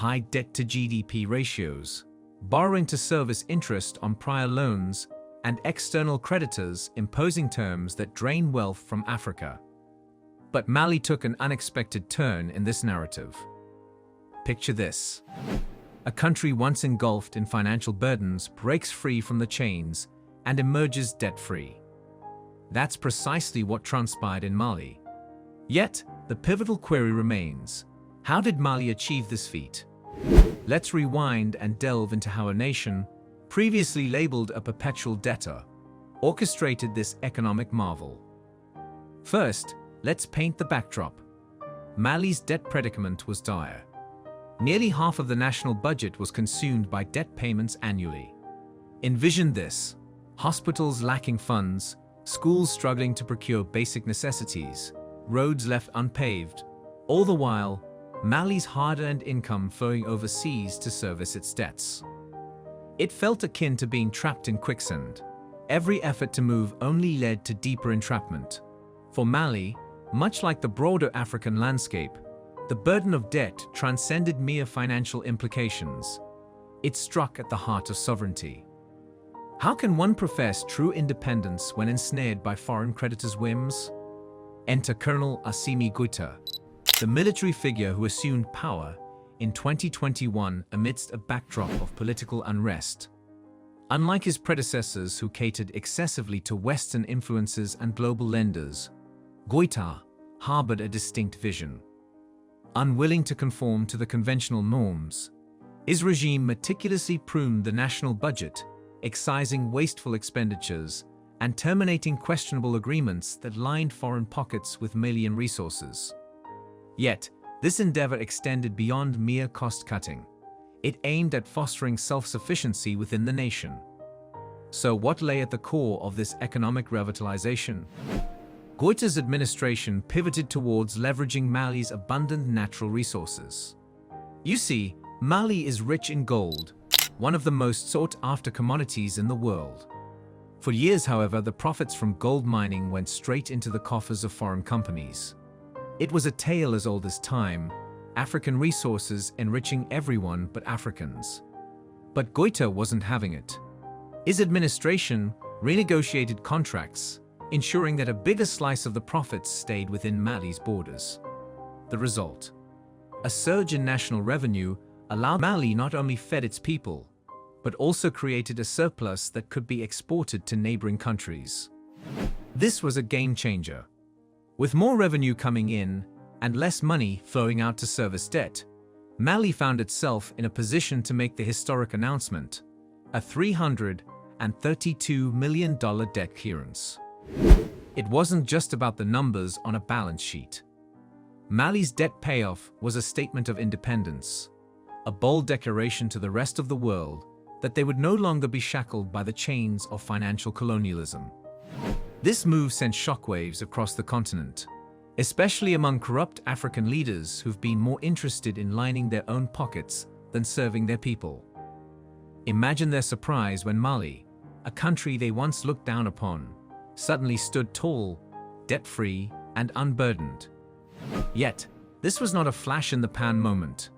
high debt-to-GDP ratios, borrowing to service interest on prior loans, and external creditors imposing terms that drain wealth from Africa. But Mali took an unexpected turn in this narrative. Picture this. A country once engulfed in financial burdens breaks free from the chains and emerges debt-free. That's precisely what transpired in Mali. Yet, the pivotal query remains: how did Mali achieve this feat? Let's rewind and delve into how a nation, previously labeled a perpetual debtor, orchestrated this economic marvel. First, let's paint the backdrop. Mali's debt predicament was dire. Nearly half of the national budget was consumed by debt payments annually. Envision this: hospitals lacking funds, schools struggling to procure basic necessities, roads left unpaved, all the while, Mali's hard-earned income flowing overseas to service its debts. It felt akin to being trapped in quicksand. Every effort to move only led to deeper entrapment. For Mali, much like the broader African landscape, the burden of debt transcended mere financial implications. It struck at the heart of sovereignty. How can one profess true independence when ensnared by foreign creditors' whims? Enter Colonel Assimi Goïta, the military figure who assumed power in 2021 amidst a backdrop of political unrest. Unlike his predecessors who catered excessively to Western influences and global lenders, Goïta harbored a distinct vision. Unwilling to conform to the conventional norms, his regime meticulously pruned the national budget, excising wasteful expenditures and terminating questionable agreements that lined foreign pockets with Malian resources. Yet, this endeavor extended beyond mere cost-cutting. It aimed at fostering self-sufficiency within the nation. So what lay at the core of this economic revitalization? Goïta's administration pivoted towards leveraging Mali's abundant natural resources. You see, Mali is rich in gold, one of the most sought-after commodities in the world. For years, however, the profits from gold mining went straight into the coffers of foreign companies. It was a tale as old as time, African resources enriching everyone but Africans. But Goïta wasn't having it. His administration renegotiated contracts, ensuring that a bigger slice of the profits stayed within Mali's borders. The result? A surge in national revenue allowed Mali not only fed its people, but also created a surplus that could be exported to neighboring countries. This was a game changer. With more revenue coming in and less money flowing out to service debt, Mali found itself in a position to make the historic announcement: a $332 million debt clearance. It wasn't just about the numbers on a balance sheet. Mali's debt payoff was a statement of independence, a bold declaration to the rest of the world that they would no longer be shackled by the chains of financial colonialism. This move sent shockwaves across the continent, especially among corrupt African leaders who've been more interested in lining their own pockets than serving their people. Imagine their surprise when Mali, a country they once looked down upon, suddenly stood tall, debt-free, and unburdened. Yet, this was not a flash-in-the-pan moment.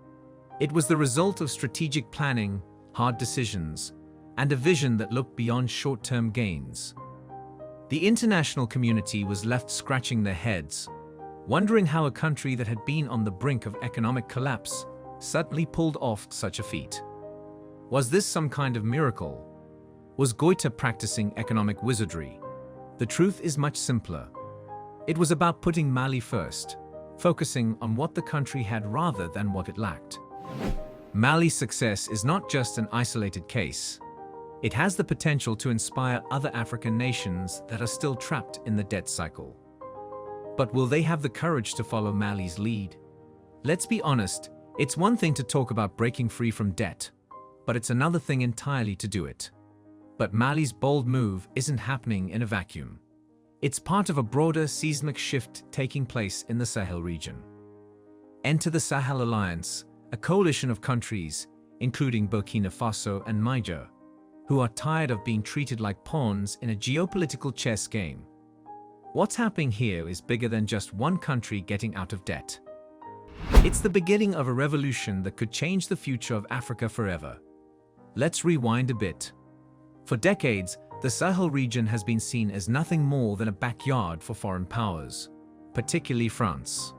It was the result of strategic planning, hard decisions, and a vision that looked beyond short-term gains. The international community was left scratching their heads, wondering how a country that had been on the brink of economic collapse suddenly pulled off such a feat. Was this some kind of miracle? Was Goïta practicing economic wizardry? The truth is much simpler. It was about putting Mali first, focusing on what the country had rather than what it lacked. Mali's success is not just an isolated case. It has the potential to inspire other African nations that are still trapped in the debt cycle. But will they have the courage to follow Mali's lead? Let's be honest, it's one thing to talk about breaking free from debt, but it's another thing entirely to do it. But Mali's bold move isn't happening in a vacuum. It's part of a broader seismic shift taking place in the Sahel region. Enter the Sahel Alliance, a coalition of countries, including Burkina Faso and Niger, who are tired of being treated like pawns in a geopolitical chess game. What's happening here is bigger than just one country getting out of debt. It's the beginning of a revolution that could change the future of Africa forever. Let's rewind a bit. For decades, the Sahel region has been seen as nothing more than a backyard for foreign powers, particularly France.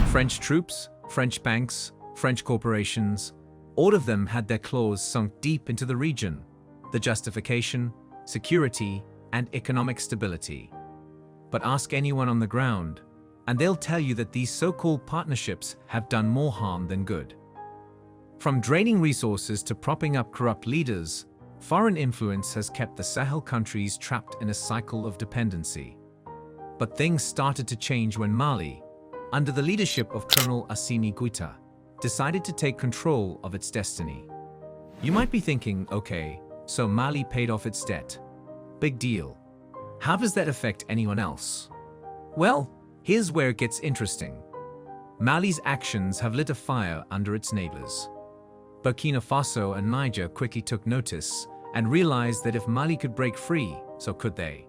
French troops, French banks, French corporations, all of them had their claws sunk deep into the region. The justification, security, and economic stability. But ask anyone on the ground, and they'll tell you that these so-called partnerships have done more harm than good. From draining resources to propping up corrupt leaders, foreign influence has kept the Sahel countries trapped in a cycle of dependency. But things started to change when Mali, under the leadership of Colonel Assimi Goïta, decided to take control of its destiny. You might be thinking, okay, so Mali paid off its debt. Big deal. How does that affect anyone else? Well, here's where it gets interesting. Mali's actions have lit a fire under its neighbors. Burkina Faso and Niger quickly took notice and realized that if Mali could break free, so could they.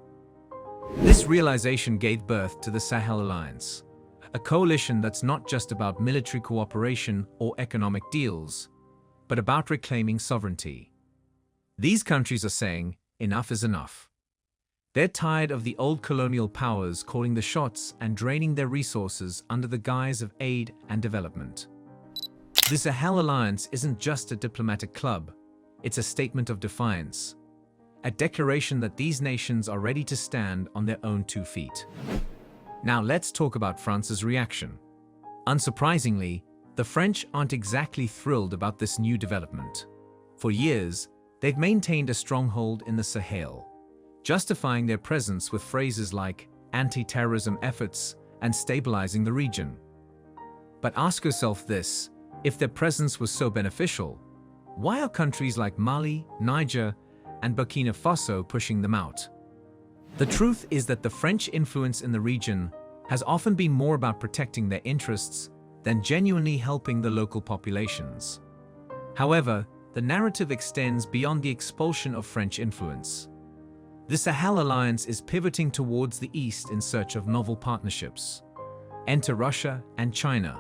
This realization gave birth to the Sahel Alliance, a coalition that's not just about military cooperation or economic deals, but about reclaiming sovereignty. These countries are saying, enough is enough. They're tired of the old colonial powers calling the shots and draining their resources under the guise of aid and development. The Sahel Alliance isn't just a diplomatic club, it's a statement of defiance, a declaration that these nations are ready to stand on their own 2 feet. Now let's talk about France's reaction. Unsurprisingly, the French aren't exactly thrilled about this new development. For years, they've maintained a stronghold in the Sahel, justifying their presence with phrases like anti-terrorism efforts and stabilizing the region. But ask yourself this, if their presence was so beneficial, why are countries like Mali, Niger, and Burkina Faso pushing them out? The truth is that the French influence in the region has often been more about protecting their interests than genuinely helping the local populations. However, the narrative extends beyond the expulsion of French influence. The Sahel Alliance is pivoting towards the east in search of novel partnerships. Enter Russia and China,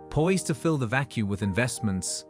poised to fill the vacuum with investments,